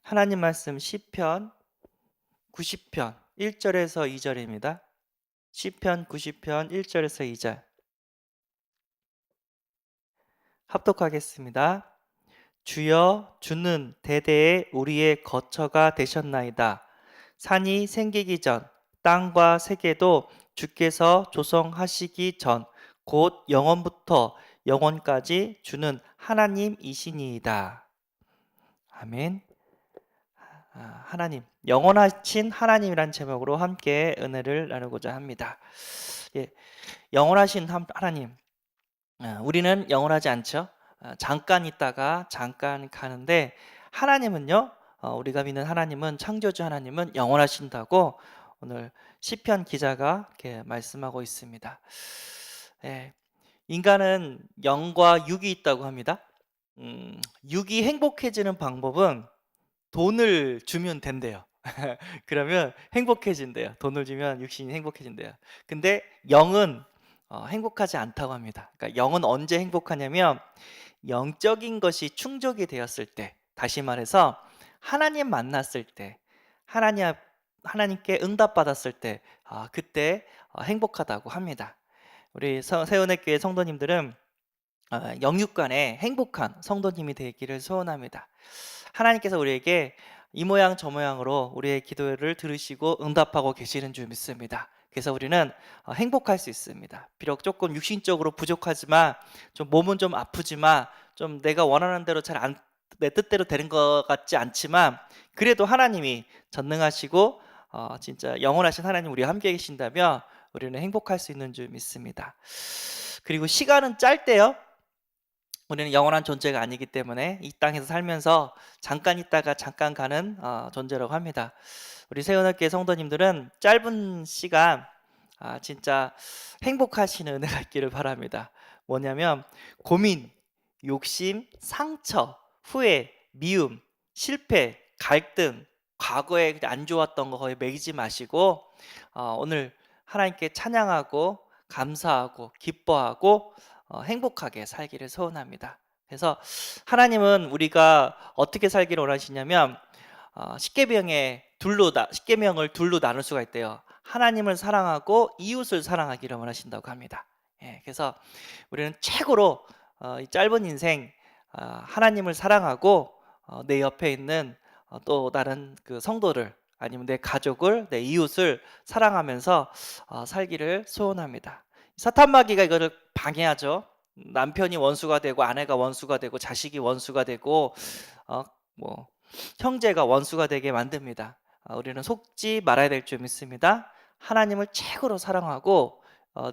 하나님 말씀 시편 90편 1절에서 2절입니다. 시편 90편 1절에서 2절 합독하겠습니다. 주여, 주는 대대에 우리의 거처가 되셨나이다. 산이 생기기 전 땅과 세계도 주께서 조성하시기 전 곧 영원부터 영원까지 주는 하나님이시니이다. 아멘. 하나님, 영원하신 하나님이란 제목으로 함께 은혜를 나누고자 합니다. 예, 영원하신 하나님, 우리는 영원하지 않죠. 잠깐 있다가 잠깐 가는데 하나님은요, 우리가 믿는 하나님은, 창조주 하나님은 영원하신다고 오늘 시편 기자가 이렇게 말씀하고 있습니다. 예, 인간은 영과 육이 있다고 합니다. 육이 행복해지는 방법은 돈을 주면 된대요. 그러면 행복해진대요. 돈을 주면 육신이 행복해진대요. 근데 영은 행복하지 않다고 합니다. 그러니까 영은 언제 행복하냐면 영적인 것이 충족이 되었을 때, 다시 말해서 하나님 만났을 때, 하나님께 응답받았을 때, 그때 행복하다고 합니다. 우리 세운의교회 성도님들은 영육간에 행복한 성도님이 되기를 소원합니다. 하나님께서 우리에게 이 모양 저 모양으로 우리의 기도를 들으시고 응답하고 계시는 줄 믿습니다. 그래서 우리는 행복할 수 있습니다. 비록 조금 육신적으로 부족하지만, 좀 몸은 좀 아프지만, 좀 내가 원하는 대로 내 뜻대로 되는 것 같지 않지만, 그래도 하나님이 전능하시고 진짜 영원하신 하나님 우리와 함께 계신다면 우리는 행복할 수 있는 줄 믿습니다. 그리고 시간은 짧대요. 우리는 영원한 존재가 아니기 때문에 이 땅에서 살면서 잠깐 있다가 잠깐 가는 존재라고 합니다. 우리 세운학교의 성도님들은 짧은 시간 진짜 행복하시는 은혜가 있기를 바랍니다. 뭐냐면 고민, 욕심, 상처, 후회, 미움, 실패, 갈등, 과거에 안 좋았던 거 거의 매기지 마시고 오늘 하나님께 찬양하고 감사하고 기뻐하고 행복하게 살기를 소원합니다. 그래서 하나님은 우리가 어떻게 살기를 원하시냐면 십계명을 둘로 나눌 수가 있대요. 하나님을 사랑하고 이웃을 사랑하기를 원하신다고 합니다. 그래서 우리는 최고로 이 짧은 인생 하나님을 사랑하고 내 옆에 있는 또 다른 그 성도를, 아니면 내 가족을, 내 이웃을 사랑하면서 살기를 소원합니다. 사탄마귀가 이거를 방해하죠. 남편이 원수가 되고, 아내가 원수가 되고, 자식이 원수가 되고, 뭐 형제가 원수가 되게 만듭니다. 우리는 속지 말아야 될 줄 믿습니다. 하나님을 최고로 사랑하고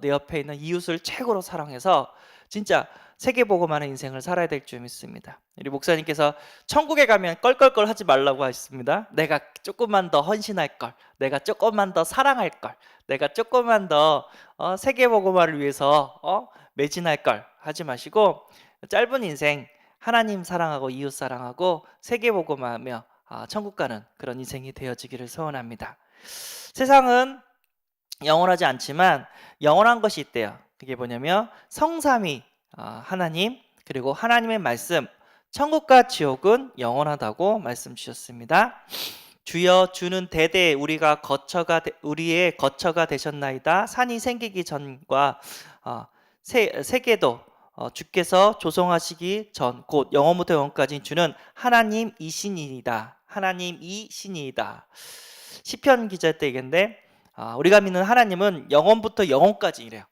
내 옆에 있는 이웃을 최고로 사랑해서 진짜 세계복음하는 인생을 살아야 될 줄 믿습니다. 우리 목사님께서 천국에 가면 껄껄껄 하지 말라고 하셨습니다. 내가 조금만 더 헌신할 걸, 내가 조금만 더 사랑할 걸, 내가 조금만 더 세계복음화를 위해서 매진할 걸 하지 마시고, 짧은 인생 하나님 사랑하고 이웃 사랑하고 세계복음화하며 천국 가는 그런 인생이 되어지기를 소원합니다. 세상은 영원하지 않지만 영원한 것이 있대요. 그게 뭐냐면 성삼위 하나님, 그리고 하나님의 말씀, 천국과 지옥은 영원하다고 말씀 주셨습니다. 주여, 주는 대대 우리의 거처가 되셨나이다. 산이 생기기 전과 세계도 주께서 조성하시기 전 곧 영원부터 영원까지 주는 하나님이시니이다. 하나님이시니이다. 시편 기자 때 얘기인데 우리가 믿는 하나님은 영원부터 영원까지 이래요.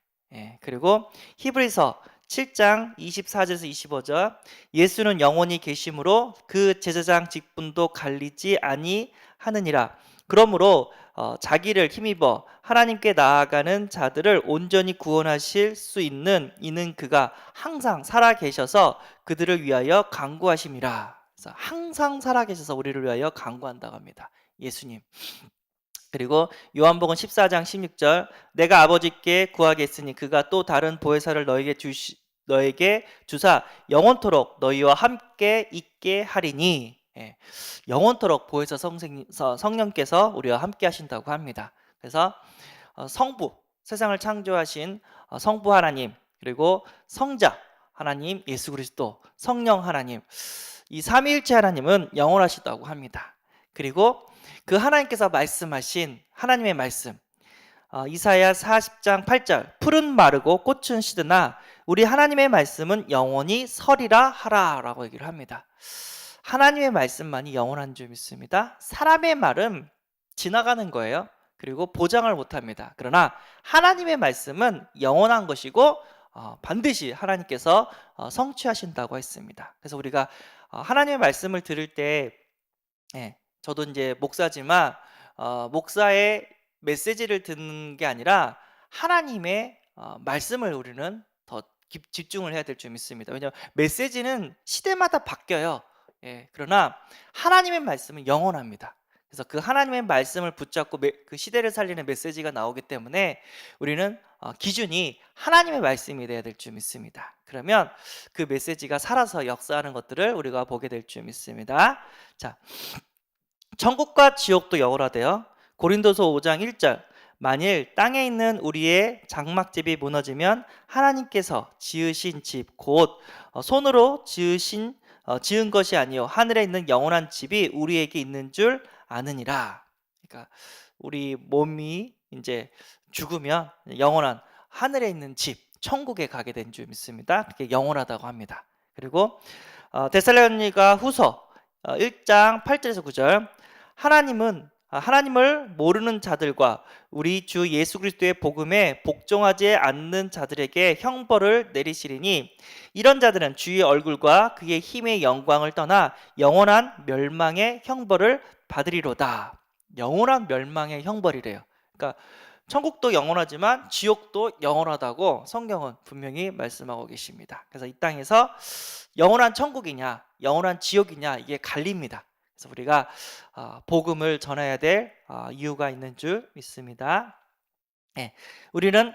그리고 히브리서 7장 24절에서 25절 예수는 영원히 계심으로 그 제사장 직분도 갈리지 아니하느니라. 그러므로 자기를 힘입어 하나님께 나아가는 자들을 온전히 구원하실 수 있는 이는 그가 항상 살아계셔서 그들을 위하여 간구하심이라. 그래서 항상 살아계셔서 우리를 위하여 간구한다고 합니다. 예수님. 그리고 요한복음 14장 16절 내가 아버지께 구하겠으니 그가 또 다른 보혜사를 너에게 주사 영원토록 너희와 함께 있게 하리니. 영원토록 보혜사 성령께서 우리와 함께 하신다고 합니다. 그래서 성부, 세상을 창조하신 성부 하나님, 그리고 성자 하나님 예수 그리스도, 성령 하나님, 이 삼위일체 하나님은 영원하시다고 합니다. 그리고 그 하나님께서 말씀하신 하나님의 말씀, 이사야 40장 8절, 풀은 마르고 꽃은 시드나 우리 하나님의 말씀은 영원히 서리라 하라라고 얘기를 합니다. 하나님의 말씀만이 영원한 줄 믿습니다. 사람의 말은 지나가는 거예요. 그리고 보장을 못합니다. 그러나 하나님의 말씀은 영원한 것이고 반드시 하나님께서 성취하신다고 했습니다. 그래서 우리가 하나님의 말씀을 들을 때, 저도 이제 목사지만 목사의 메시지를 듣는 게 아니라 하나님의 말씀을 우리는 더 집중을 해야 될 줄 믿습니다. 왜냐하면 메시지는 시대마다 바뀌어요. 그러나 하나님의 말씀은 영원합니다. 그래서 그 하나님의 말씀을 붙잡고 그 시대를 살리는 메시지가 나오기 때문에 우리는 기준이 하나님의 말씀이 돼야 될 줄 믿습니다. 그러면 그 메시지가 살아서 역사하는 것들을 우리가 보게 될 줄 믿습니다. 자, 천국과 지옥도 영원하대요. 고린도서 5장 1절, 만일 땅에 있는 우리의 장막집이 무너지면 하나님께서 지으신 집 곧 손으로 지은 것이 아니요 하늘에 있는 영원한 집이 우리에게 있는 줄 아느니라. 그러니까 우리 몸이 이제 죽으면 영원한 하늘에 있는 집, 천국에 가게 된 줄 믿습니다. 그게 영원하다고 합니다. 그리고 데살로니가 후서 1장 8절에서 9절, 하나님을 모르는 자들과 우리 주 예수 그리스도의 복음에 복종하지 않는 자들에게 형벌을 내리시리니 이런 자들은 주의 얼굴과 그의 힘의 영광을 떠나 영원한 멸망의 형벌을 받으리로다. 영원한 멸망의 형벌이래요. 그러니까 천국도 영원하지만 지옥도 영원하다고 성경은 분명히 말씀하고 계십니다. 그래서 이 땅에서 영원한 천국이냐 영원한 지옥이냐 이게 갈립니다. 그래서 우리가 복음을 전해야 될 이유가 있는 줄 믿습니다. 우리는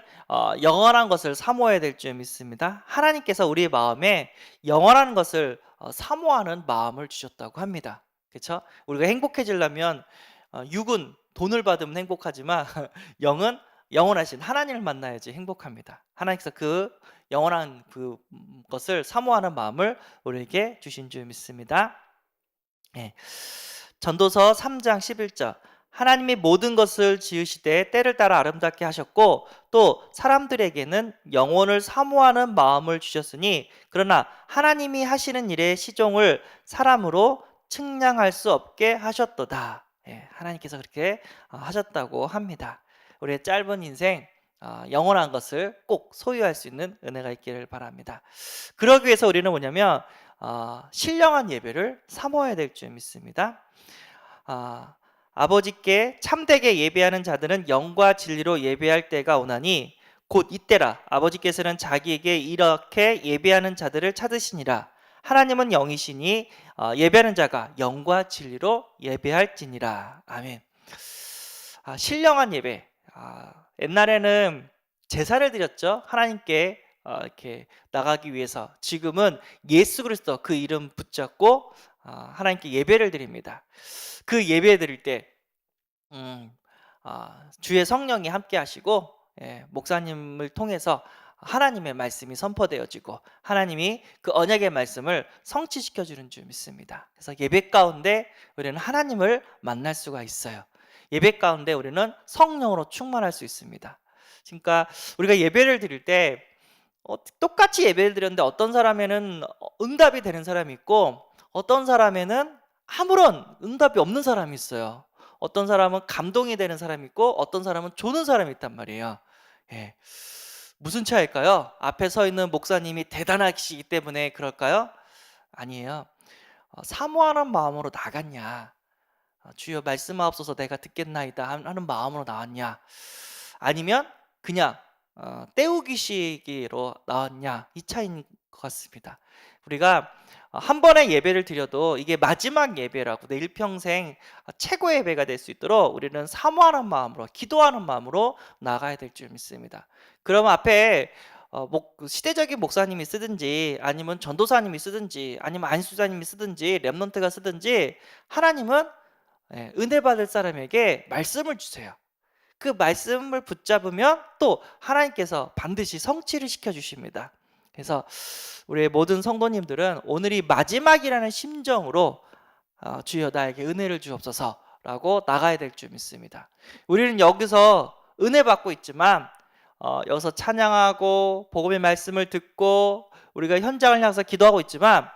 영원한 것을 사모해야 될 줄 믿습니다. 하나님께서 우리의 마음에 영원한 것을 사모하는 마음을 주셨다고 합니다. 그렇죠? 우리가 행복해지려면 육은 돈을 받으면 행복하지만 영은 영원하신 하나님을 만나야지 행복합니다. 하나님께서 그 영원한 그 것을 사모하는 마음을 우리에게 주신 줄 믿습니다. 전도서 3장 11절, 하나님이 모든 것을 지으시되 때를 따라 아름답게 하셨고 또 사람들에게는 영혼을 사모하는 마음을 주셨으니 그러나 하나님이 하시는 일의 시종을 사람으로 측량할 수 없게 하셨도다. 하나님께서 그렇게 하셨다고 합니다. 우리의 짧은 인생 영원한 것을 꼭 소유할 수 있는 은혜가 있기를 바랍니다. 그러기 위해서 우리는 뭐냐면 신령한 예배를 사모해야 될 줄 믿습니다. 아버지께 참되게 예배하는 자들은 영과 진리로 예배할 때가 오나니 곧 이때라. 아버지께서는 자기에게 이렇게 예배하는 자들을 찾으시니라. 하나님은 영이시니 예배하는 자가 영과 진리로 예배할지니라. 아멘. 신령한 예배. 옛날에는 제사를 드렸죠. 하나님께 이렇게 나가기 위해서. 지금은 예수 그리스도 그 이름 붙잡고 하나님께 예배를 드립니다. 그 예배 드릴 때 주의 성령이 함께 하시고 목사님을 통해서 하나님의 말씀이 선포되어지고 하나님이 그 언약의 말씀을 성취시켜 주는 줄 믿습니다. 그래서 예배 가운데 우리는 하나님을 만날 수가 있어요. 예배 가운데 우리는 성령으로 충만할 수 있습니다. 그러니까 우리가 예배를 드릴 때 똑같이 예배를 드렸는데 어떤 사람에는 응답이 되는 사람이 있고 어떤 사람에는 아무런 응답이 없는 사람이 있어요. 어떤 사람은 감동이 되는 사람이 있고 어떤 사람은 조는 사람이 있단 말이에요. 무슨 차이일까요? 앞에 서 있는 목사님이 대단하시기 때문에 그럴까요? 아니에요. 사모하는 마음으로 나갔냐, 주여 말씀하옵소서 내가 듣겠나이다 하는 마음으로 나왔냐, 아니면 그냥 때우기시기로 나왔냐, 이 차이인 것 같습니다. 우리가 한 번의 예배를 드려도 이게 마지막 예배라고 내 일평생 최고의 예배가 될 수 있도록 우리는 사모하는 마음으로 기도하는 마음으로 나가야 될 줄 믿습니다. 그러면 앞에 시대적인 목사님이 쓰든지 아니면 전도사님이 쓰든지 아니면 안수사님이 쓰든지 렘넌트가 쓰든지 하나님은 은혜 받을 사람에게 말씀을 주세요. 그 말씀을 붙잡으면 또 하나님께서 반드시 성취를 시켜주십니다. 그래서 우리의 모든 성도님들은 오늘이 마지막이라는 심정으로 주여 나에게 은혜를 주옵소서라고 나가야 될 줄 믿습니다. 우리는 여기서 은혜 받고 있지만 여기서 찬양하고 복음의 말씀을 듣고 우리가 현장을 향해서 기도하고 있지만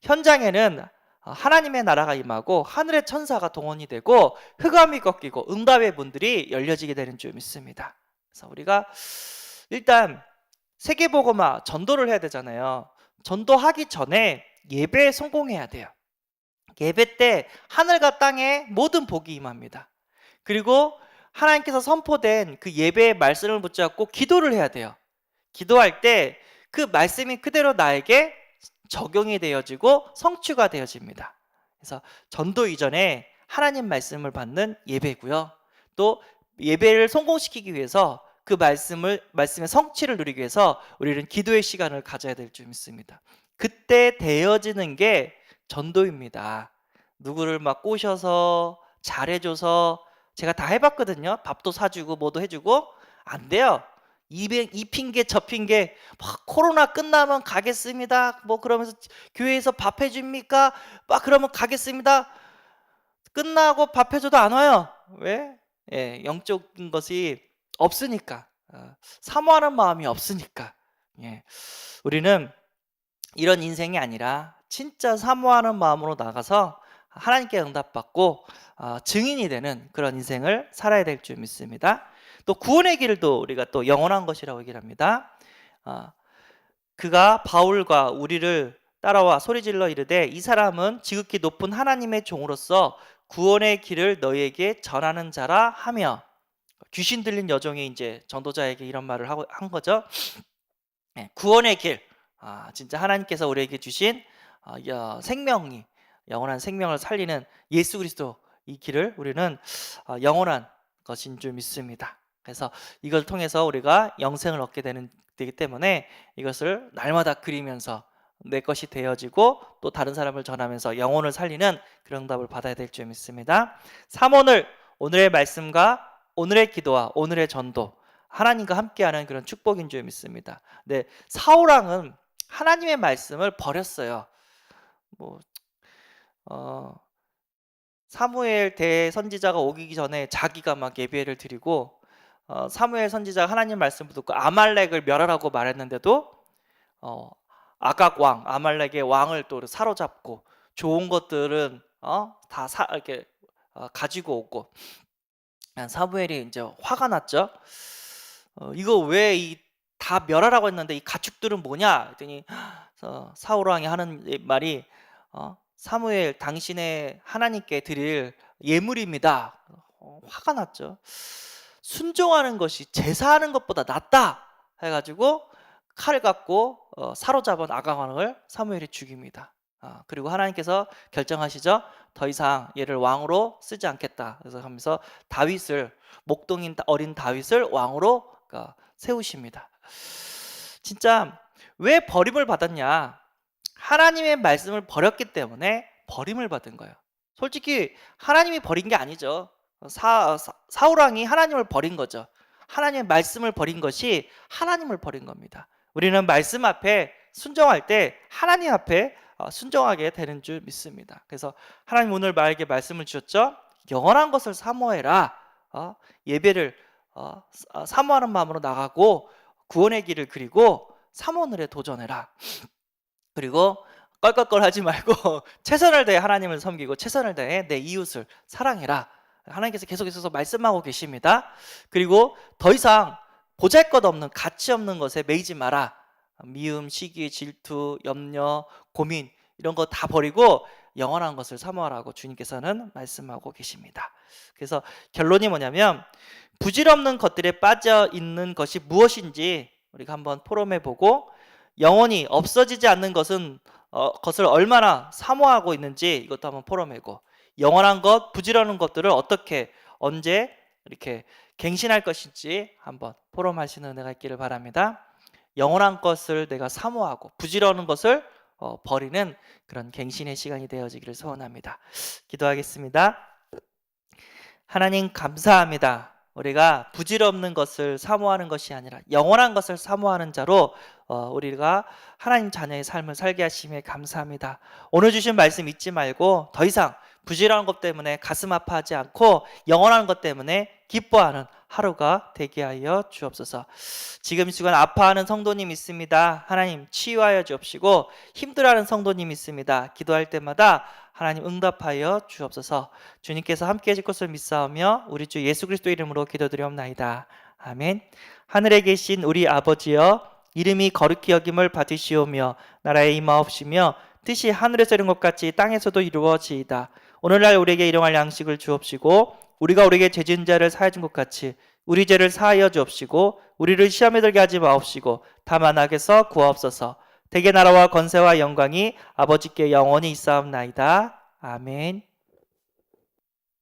현장에는 하나님의 나라가 임하고 하늘의 천사가 동원이 되고 흑암이 꺾이고 응답의 문들이 열려지게 되는 줄 믿습니다. 그래서 우리가 일단 세계복음화 전도를 해야 되잖아요. 전도하기 전에 예배에 성공해야 돼요. 예배 때 하늘과 땅에 모든 복이 임합니다. 그리고 하나님께서 선포된 그 예배의 말씀을 붙잡고 기도를 해야 돼요. 기도할 때 그 말씀이 그대로 나에게 적용이 되어지고 성취가 되어집니다. 그래서 전도 이전에 하나님 말씀을 받는 예배고요. 또 예배를 성공시키기 위해서 그 말씀의 성취를 누리기 위해서 우리는 기도의 시간을 가져야 될 줄 믿습니다. 그때 되어지는 게 전도입니다. 누구를 막 꼬셔서 잘해줘서 제가 다 해봤거든요. 밥도 사주고 뭐도 해주고 안 돼요. 이 핑계 저 핑계 막 코로나 끝나면 가겠습니다. 뭐 그러면서 교회에서 밥 해줍니까? 막 그러면 가겠습니다. 끝나고 밥 해줘도 안 와요. 왜? 예, 영적인 것이 없으니까, 사모하는 마음이 없으니까. 예, 우리는 이런 인생이 아니라 진짜 사모하는 마음으로 나가서 하나님께 응답받고 증인이 되는 그런 인생을 살아야 될 줄 믿습니다. 또 구원의 길도 우리가 또 영원한 것이라고 얘기를 합니다. 그가 바울과 우리를 따라와 소리질러 이르되 이 사람은 지극히 높은 하나님의 종으로서 구원의 길을 너희에게 전하는 자라 하며, 귀신 들린 여종이 이제 전도자에게 이런 말을 한 거죠. 구원의 길, 진짜 하나님께서 우리에게 주신 생명이 영원한 생명을 살리는 예수 그리스도, 이 길을 우리는 영원한 것인 줄 믿습니다. 그래서 이걸 통해서 우리가 영생을 얻게 되기 때문에 이것을 날마다 그리면서 내 것이 되어지고 또 다른 사람을 전하면서 영혼을 살리는 그런 응답을 받아야 될 줄 믿습니다. 3오늘 오늘의 말씀과 오늘의 기도와 오늘의 전도, 하나님과 함께하는 그런 축복인 줄 믿습니다. 네, 사울왕은 하나님의 말씀을 버렸어요. 사무엘 대선지자가 오기 전에 자기가 막 예배를 드리고 사무엘 선지자가 하나님 말씀을 듣고 아말렉을 멸하라고 말했는데도 아각 왕, 아말렉의 왕을 또 사로잡고 좋은 것들은 이렇게 가지고 오고, 사무엘이 이제 화가 났죠. 이거 왜 다 멸하라고 했는데 이 가축들은 뭐냐 했더니 사울 왕이 하는 말이 사무엘 당신의 하나님께 드릴 예물입니다. 화가 났죠. 순종하는 것이 제사하는 것보다 낫다 해가지고 칼을 갖고 사로잡은 아가왕을 사무엘이 죽입니다. 그리고 하나님께서 결정하시죠. 더 이상 얘를 왕으로 쓰지 않겠다. 그래서 하면서 다윗을, 목동인 어린 다윗을 왕으로 세우십니다. 진짜 왜 버림을 받았냐? 하나님의 말씀을 버렸기 때문에 버림을 받은 거예요. 솔직히 하나님이 버린 게 아니죠. 사울 왕이 하나님을 버린 거죠. 하나님의 말씀을 버린 것이 하나님을 버린 겁니다. 우리는 말씀 앞에 순종할 때 하나님 앞에 순종하게 되는 줄 믿습니다. 그래서 하나님 오늘 나에게 말씀을 주셨죠. 영원한 것을 사모해라. 예배를 사모하는 마음으로 나가고 구원의 길을 그리고 사모늘에 도전해라. 그리고 껄껄껄 하지 말고 최선을 다해 하나님을 섬기고 최선을 다해 내 이웃을 사랑해라. 하나님께서 계속해서 말씀하고 계십니다. 그리고 더 이상 보잘것없는 가치 없는 것에 매이지 마라. 미움, 시기, 질투, 염려, 고민 이런 거 다 버리고 영원한 것을 사모하라고 주님께서는 말씀하고 계십니다. 그래서 결론이 뭐냐면, 부질없는 것들에 빠져 있는 것이 무엇인지 우리가 한번 포럼해보고, 영원히 없어지지 않는 것을 얼마나 사모하고 있는지 이것도 한번 포럼해고, 영원한 것, 부질없는 것들을 어떻게 언제 이렇게 갱신할 것인지 한번 포럼하시는 은혜가 있기를 바랍니다. 영원한 것을 내가 사모하고 부질없는 것을 버리는 그런 갱신의 시간이 되어지기를 소원합니다. 기도하겠습니다. 하나님 감사합니다. 우리가 부질없는 것을 사모하는 것이 아니라 영원한 것을 사모하는 자로 우리가 하나님 자녀의 삶을 살게 하심에 감사합니다. 오늘 주신 말씀 잊지 말고 더 이상 부질없는 것 때문에 가슴 아파하지 않고 영원한 것 때문에 기뻐하는 하루가 되게 하여 주옵소서. 지금 이 시간 아파하는 성도님 있습니다. 하나님 치유하여 주옵시고, 힘들어하는 성도님 있습니다. 기도할 때마다 하나님 응답하여 주옵소서. 주님께서 함께 해줄 것을 믿사오며 우리 주 예수 그리스도 이름으로 기도드리옵나이다. 아멘. 하늘에 계신 우리 아버지여, 이름이 거룩히 여김을 받으시오며 나라의 임하옵시며 뜻이 하늘에서 이룬 것 같이 땅에서도 이루어지이다. 오늘날 우리에게 일용할 양식을 주옵시고, 우리가 우리에게 죄 지은 자를 사하여 준 것 같이 우리 죄를 사하여 주옵시고, 우리를 시험에 들게 하지 마옵시고 다만 악에서 구하옵소서. 대개 나라와 권세와 영광이 아버지께 영원히 있사옵나이다. 아멘.